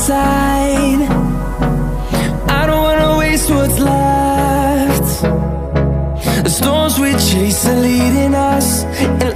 side. I don't wanna waste what's left. The storms we chase are leading us, and